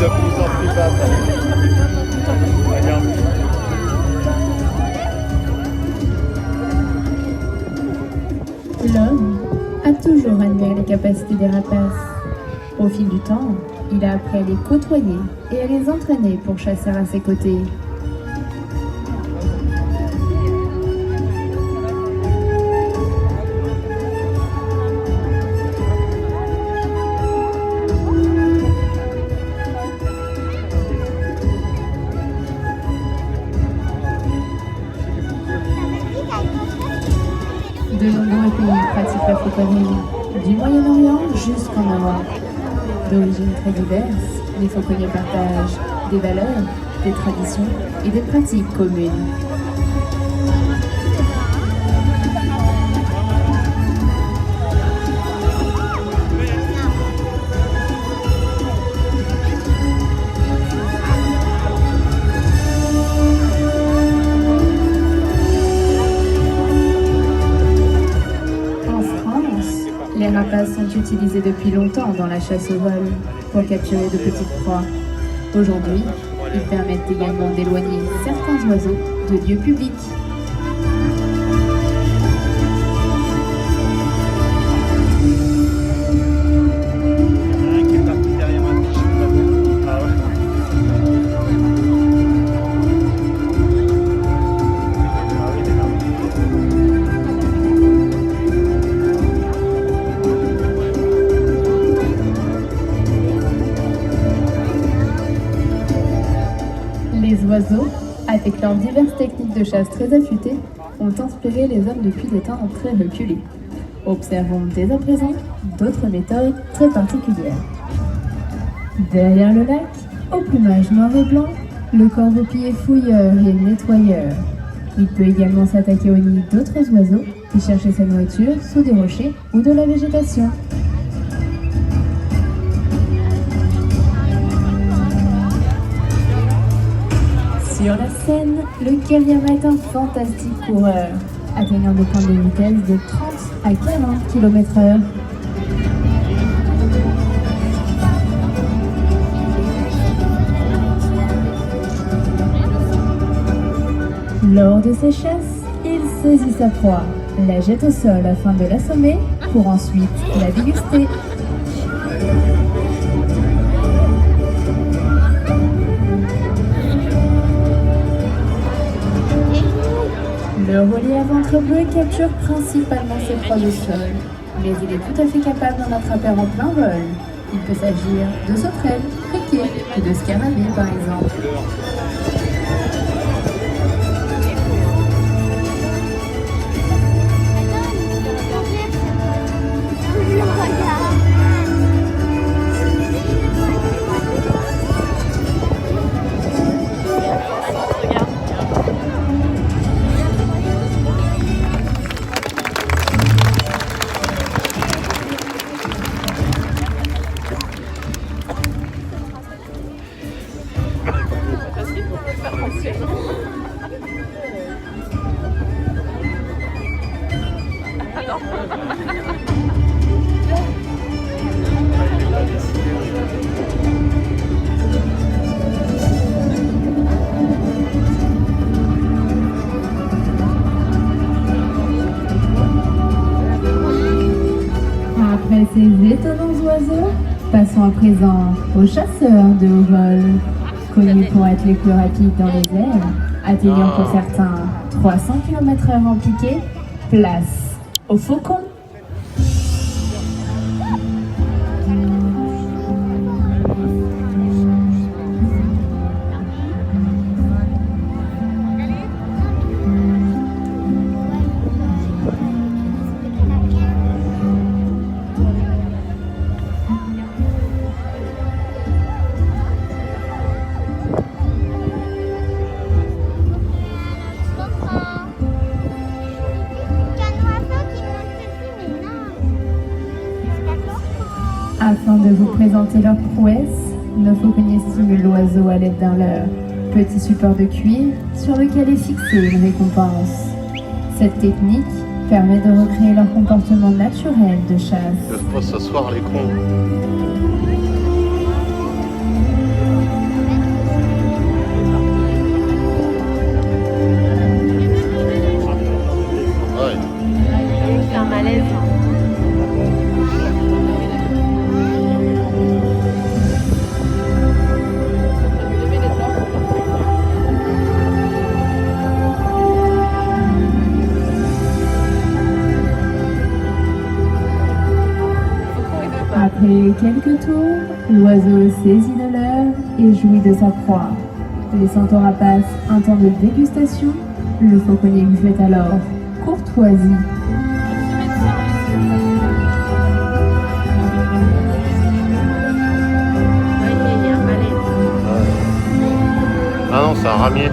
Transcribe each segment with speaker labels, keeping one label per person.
Speaker 1: de plus en plus bas. Regarde.
Speaker 2: L'homme a toujours admiré les capacités des rapaces. Au fil du temps, il a appris à les côtoyer et à les entraîner pour chasser à ses côtés. De nombreux pays pratiquent la fauconnerie, du Moyen-Orient jusqu'en Europe. D'origine très diverse, les fauconniers partagent des valeurs, des traditions et des pratiques communes. Les rapaces sont utilisés depuis longtemps dans la chasse au vol pour capturer de petites proies. Aujourd'hui, ils permettent également d'éloigner certains oiseaux de lieux publics. Les oiseaux, avec leurs diverses techniques de chasse très affûtées, ont inspiré les hommes depuis des temps très reculés. Observons dès à présent d'autres méthodes très particulières. Derrière le lac, au plumage noir et blanc, le corbeau-pied est fouilleur et nettoyeur. Il peut également s'attaquer au nid d'autres oiseaux qui cherchaient sa nourriture sous des rochers ou de la végétation. Sur la scène, le Kaliama est un fantastique coureur, atteignant des pointes de vitesse de 30 à 40 km/h. Lors de ses chasses, il saisit sa proie, la jette au sol afin de l'assommer pour ensuite la déguster. Le relier à ventre bleu capture principalement ses proies au sol, mais il est tout à fait capable d'en attraper en plein vol. Il peut s'agir de sauterelles, criquets ou de scarabées par exemple. Après ces étonnants oiseaux, passons à présent aux chasseurs de haut vol, connus pour être les plus rapides dans les airs, atteignant pour certains 300 km/h en piqué. Place aux faucons. Afin de vous présenter leur prouesse, nos fauconniers stimulent l'oiseau à l'aide d'un leurre, petit support de cuir sur lequel est fixée une récompense. Cette technique permet de recréer leur comportement naturel de chasse.
Speaker 1: Ils peuvent pas s'asseoir les cons.
Speaker 2: Après quelques tours, l'oiseau saisit de l'heure et jouit de sa proie. Laissant au rapace un temps de dégustation, le fauconnier lui fait alors courtoisie.
Speaker 1: Ah non, c'est un ramier.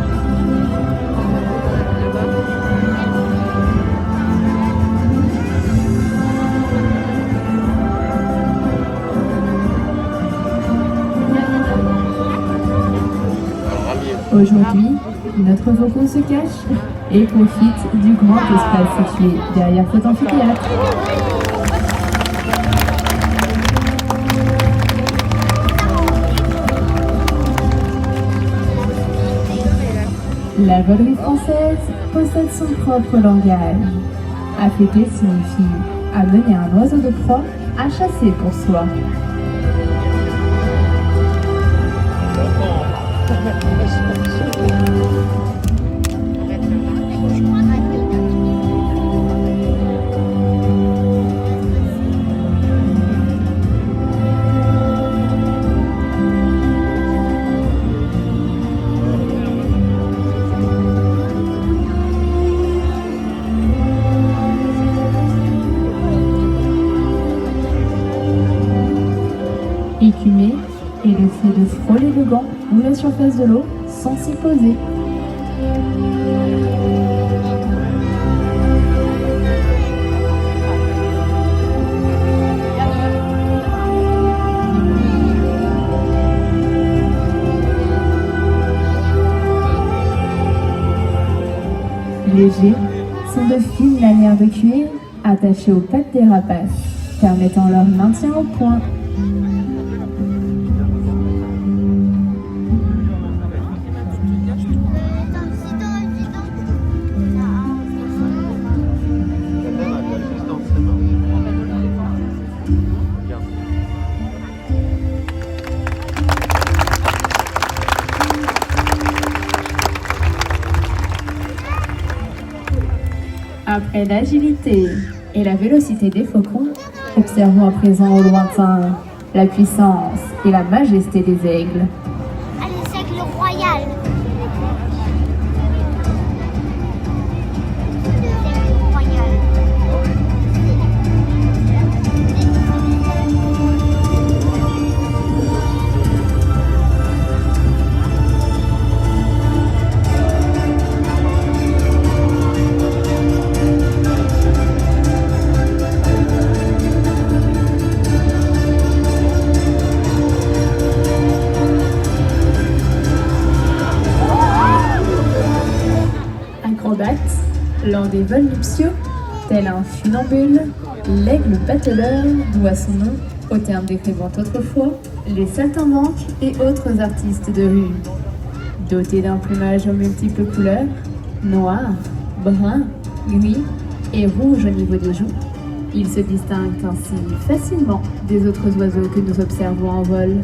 Speaker 2: Aujourd'hui, notre faucon se cache et profite du grand espace situé derrière cet amphithéâtre. La volerie française possède son propre langage. Affêter signifie amener un oiseau de proie à chasser pour soi. Écumer est le fait de frôler le gant ou la surface de l'eau sans s'y poser. Les jets sont de fines lanières de cuir attachées aux pattes des rapaces, permettant leur maintien au point. Après l'agilité et la vélocité des faucons, observons à présent au lointain la puissance et la majesté des aigles.
Speaker 3: Ah, les aigles royales. Les aigles royales.
Speaker 2: Lors des vols nuptiaux, tel un funambule, l'aigle bateleur doit son nom au terme décrivant autrefois les saltimbanques et autres artistes de rue. Doté d'un plumage aux multiples couleurs, noir, brun, gris et rouge au niveau des joues, il se distingue ainsi facilement des autres oiseaux que nous observons en vol.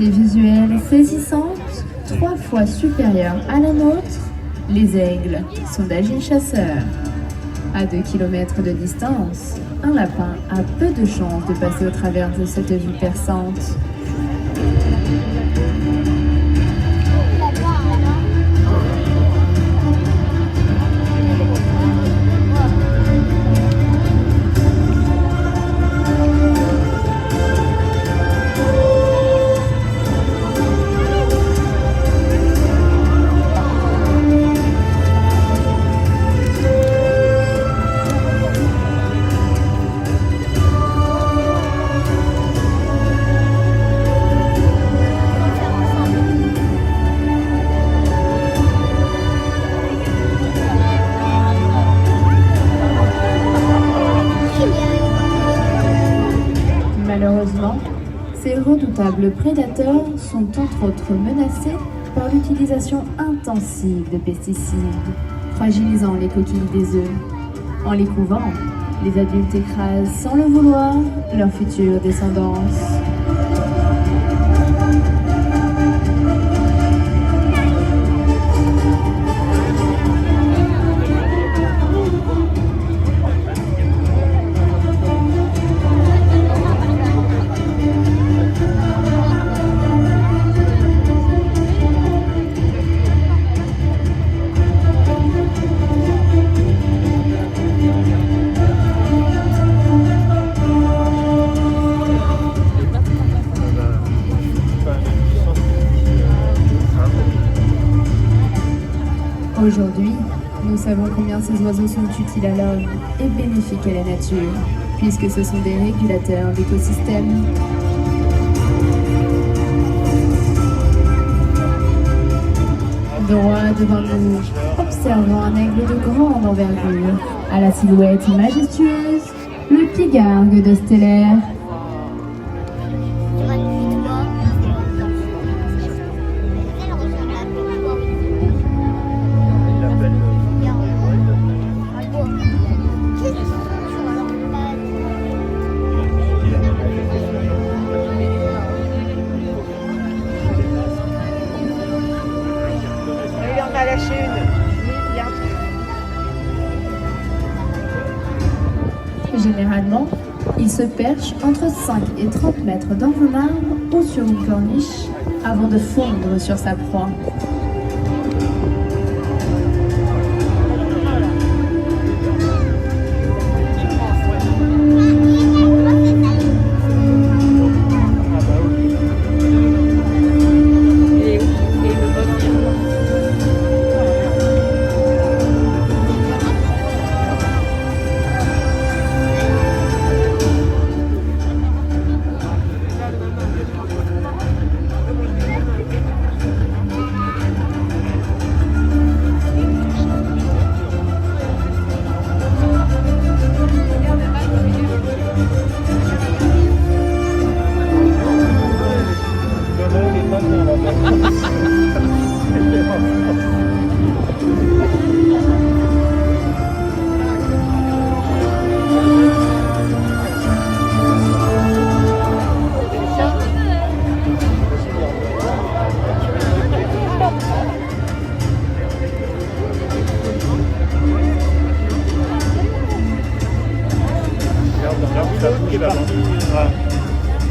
Speaker 2: Visuelle saisissante, 3 fois supérieure à la nôtre, les aigles sont d'agiles chasseurs. À 2 km de distance, un lapin a peu de chances de passer au travers de cette vue perçante. Malheureusement, ces redoutables prédateurs sont entre autres menacés par l'utilisation intensive de pesticides, fragilisant les coquilles des œufs. En les couvant, les adultes écrasent sans le vouloir leur future descendance. Aujourd'hui, nous savons combien ces oiseaux sont utiles à l'homme et bénéfiques à la nature, puisque ce sont des régulateurs d'écosystèmes. Droit devant nous, observons un aigle de grande envergure, à la silhouette majestueuse, le pigargue de Stellaire. Généralement, il se perche entre 5 et 30 mètres dans un arbre ou sur une corniche avant de fondre sur sa proie.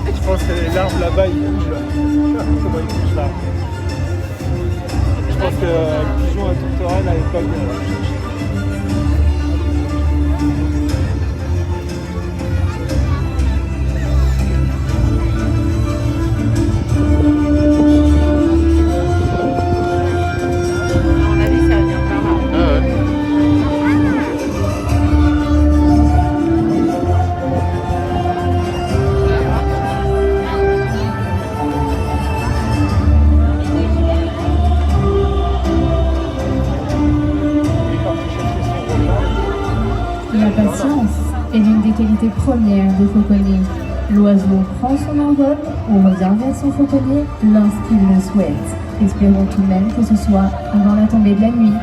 Speaker 4: Je pense que l'arbre là-bas il bouge là. Comment il bouge là. Je pense que le pigeon à tourterelle n'avait pas bien.
Speaker 2: La patience est l'une des qualités premières du fauconnier. L'oiseau prend son envol ou revient vers son fauconnier lorsqu'il le souhaite. Espérons tout de même que ce soit avant la tombée de la nuit.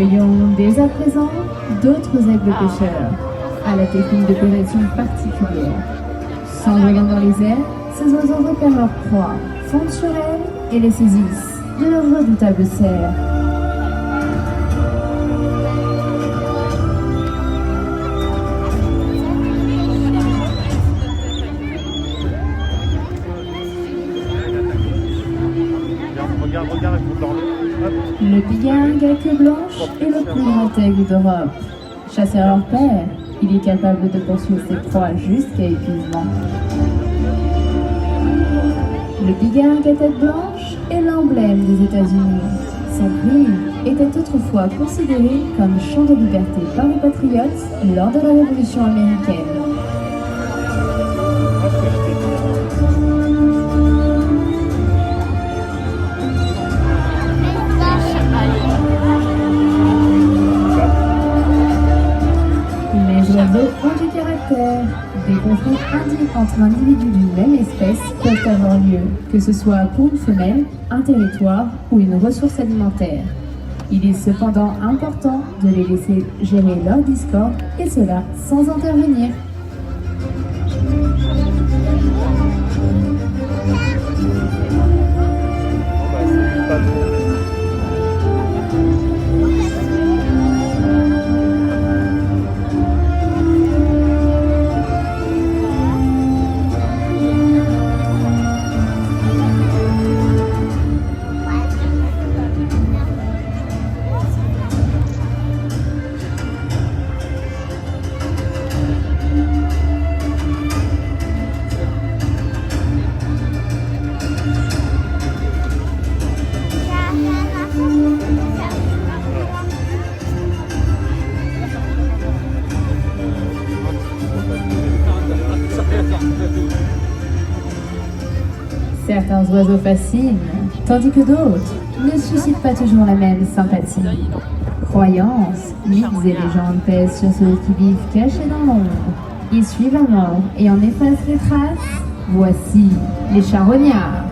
Speaker 2: Accueillons dès à présent d'autres aigles pêcheurs, à la technique de prédation particulière. Sans regard dans les airs, ces oiseaux repèrent leur proie, fondent sur elle et les saisissent de leur redoutable serre.
Speaker 1: Regarde, il faut dormir. Hop.
Speaker 2: Le bigargue à queue blanche est le plus grand aigle d'Europe. Chasseur hors pair, il est capable de poursuivre ses proies jusqu'à épuisement. Le bigargue à tête blanche est l'emblème des États-Unis. Son cri était autrefois considéré comme chant de liberté par les patriotes lors de la Révolution américaine. Les oiseaux ont du caractère. Des conflits entre individus d'une même espèce peuvent avoir lieu, que ce soit pour une femelle, un territoire ou une ressource alimentaire. Il est cependant important de les laisser gérer leur discorde, et cela sans intervenir.
Speaker 4: C'est pas trop.
Speaker 2: Certains oiseaux fascinent, tandis que d'autres ne suscitent pas toujours la même sympathie. Croyances, mythes et légendes pèsent sur ceux qui vivent cachés dans l'ombre. Ils suivent la mort et en effacent les traces. Voici les charognards.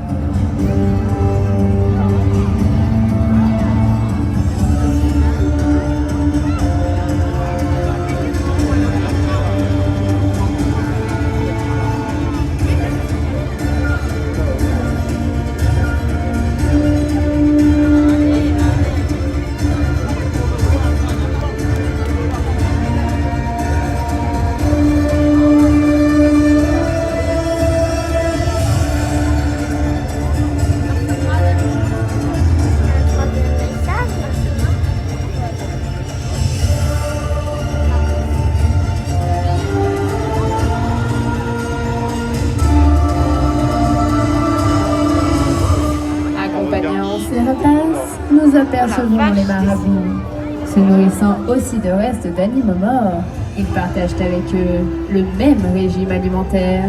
Speaker 2: Nous apercevons les marabouts. Se nourrissant aussi de restes d'animaux morts, ils partagent avec eux le même régime alimentaire.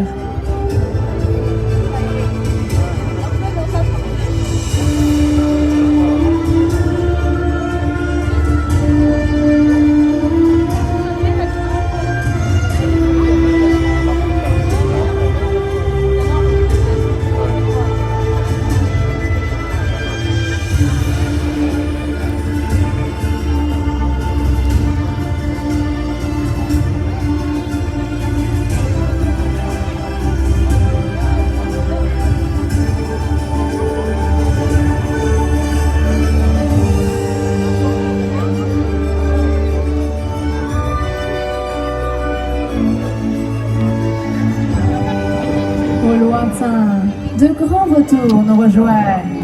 Speaker 2: Au lointain, de grands vautours nous rejoignent.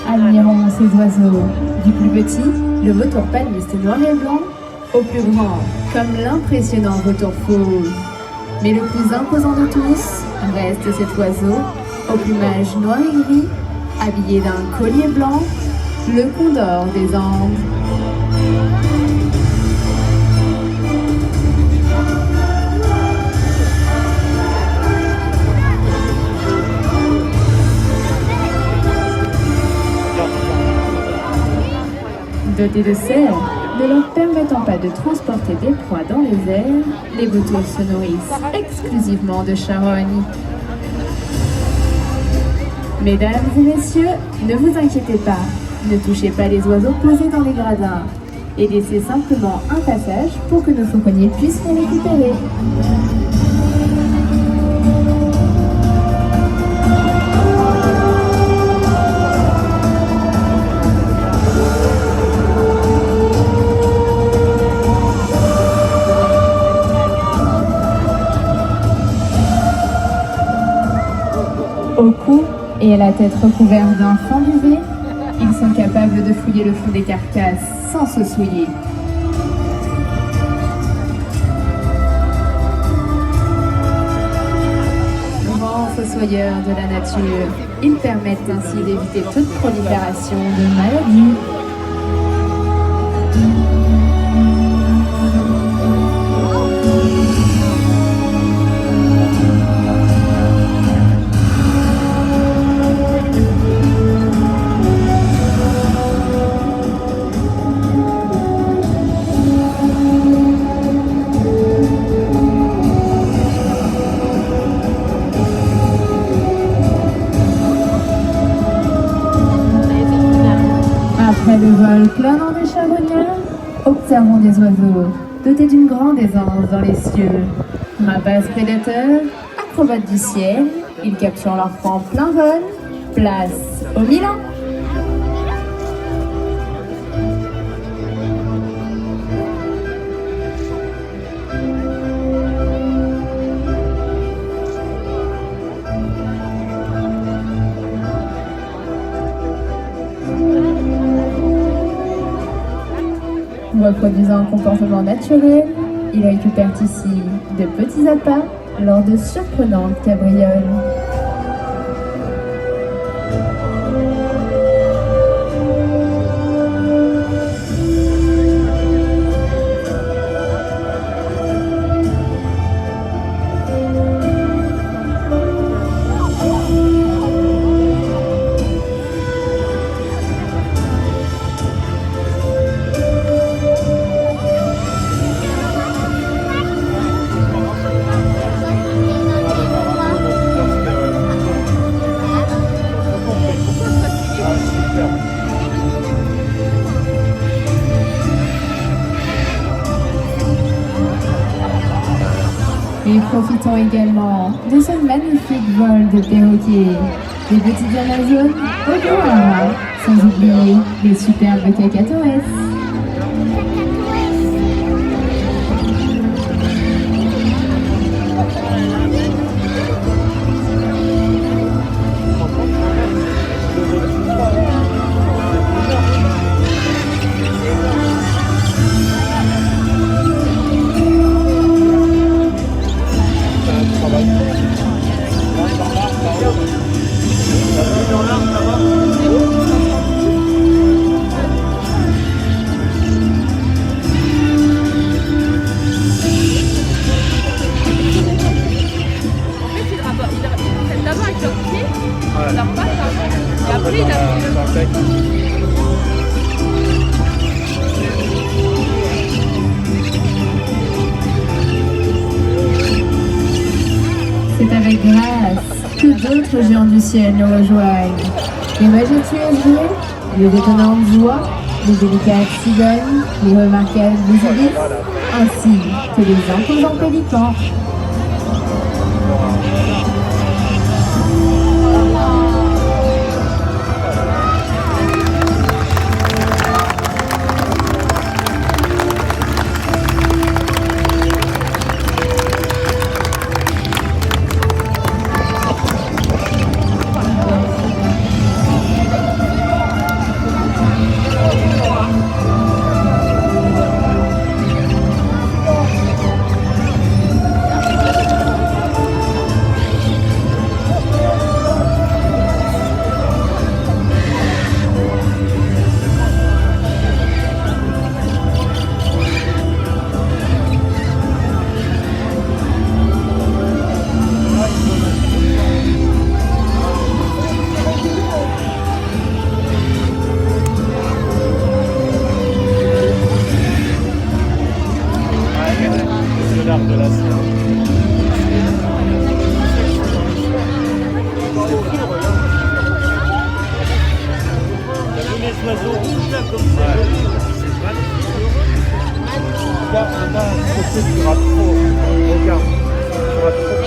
Speaker 2: Admirons ces oiseaux. Du plus petit, le vautour palmiste noir et blanc, au plus grand, comme l'impressionnant vautour fauve. Mais le plus imposant de tous reste cet oiseau, au plumage noir et gris, habillé d'un collier blanc, le condor des Andes. Dotés de serres, ne leur permettant pas de transporter des proies dans les airs, les vautours se nourrissent exclusivement de charognes. Mesdames et messieurs, ne vous inquiétez pas, ne touchez pas les oiseaux posés dans les gradins et laissez simplement un passage pour que nos fauconniers puissent les récupérer. Au cou et à la tête recouverte d'un fond d'UV, ils sont capables de fouiller le fond des carcasses sans se souiller. Grands fossoyeurs de la nature, ils permettent ainsi d'éviter toute prolifération de maladies. Après le vol planant des charognards, observons des oiseaux dotés d'une grande aisance dans les cieux. Rapaces prédateurs, acrobates du ciel, ils capturent leur proie en plein vol. Place au Milan. Reproduisant un comportement naturel, il récupère ici de petits appâts lors de surprenantes cabrioles. Et profitons également de ce magnifique vol de perroquets, des petites amazones au Guarara, sans oublier les superbes cacatoès. C'est avec grâce que d'autres géants du ciel nous rejoignent. Les majestueuses jouées, les étonnantes joies, les délicates cigognes, les remarquables ibis, ainsi que les imposants pélicans.
Speaker 1: Les oiseaux rouges là comme ça.
Speaker 4: Là, côté du rat trop. Regarde. Du rat trop.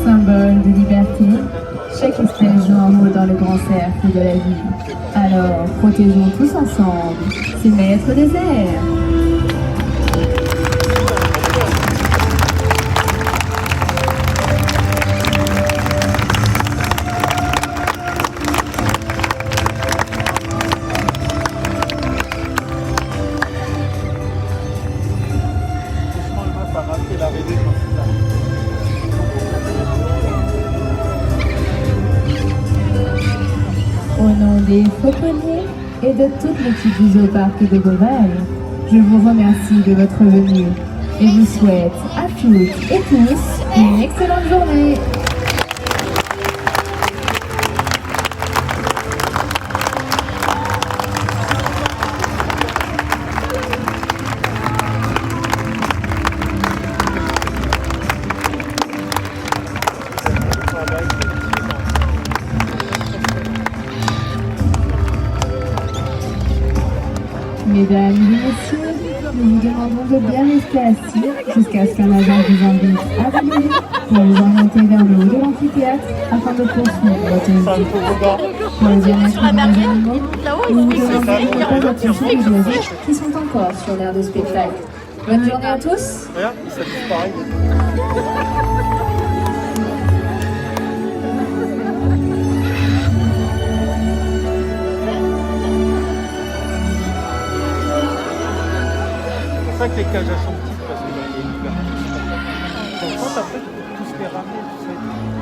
Speaker 2: Symbole de liberté, chaque espèce joue un rôle dans le grand cercle de la vie. Alors, protégeons tous ensemble ces maîtres des airs.
Speaker 4: Franchement, ça a raté l'arrivée quand c'est là.
Speaker 2: Au nom des fauconniers et de toute l'équipe du Zooparc de Beauval, je vous remercie de votre venue et vous souhaite à toutes et tous une excellente journée. Mesdames et messieurs, nous vous demandons de bien rester assis jusqu'à ce qu'un agent vous invite à vous lever pour vous orienter vers le haut de l'amphithéâtre afin de poursuivre votre visite. Pour le bien-être de nos animaux, nous vous demandons de ne pas approcher les oiseaux qui sont encore sur l'aire de spectacle. Bonne journée à tous.
Speaker 4: Regarde, ça disparaît. C'est pour ça que les cages elles sont petites parce qu'il y a une ouverture. Donc quand après tout ce qui est ramené, tout ça.